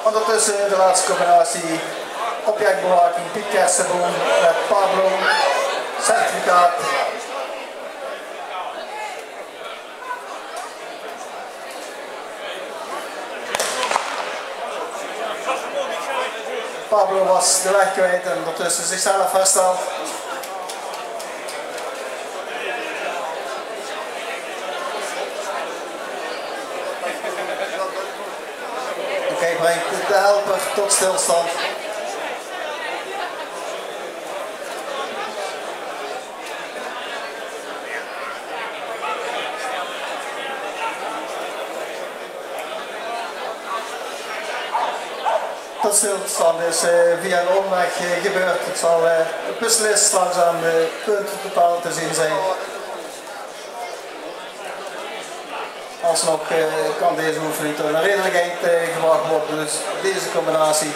Ondertussen de laatste combinatie objectbewaking Piet Kersenboom met Pablo, certificaat. Pablo was de weg kwijt en ondertussen zichzelf herstelt. Oké, brengt de helper tot stilstand. Tot stilstand is via een omweg gebeurd. Het zal beslist langzaam de punten totaal te zien zijn. Alsnog kan deze oefening tot een redelijk eind gebracht worden, dus deze combinatie.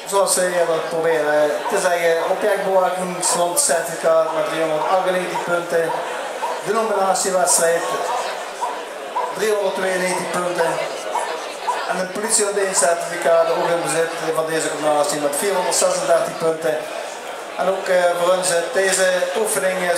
Zoals ze eerder proberen te zeggen, objectbewakingslandcertificaat met 398 punten. De nominatiewedstrijd 392 punten. En een politieonderdienstcertificaat ook in bezit van deze combinatie met 436 punten. En ook voor ons deze oefening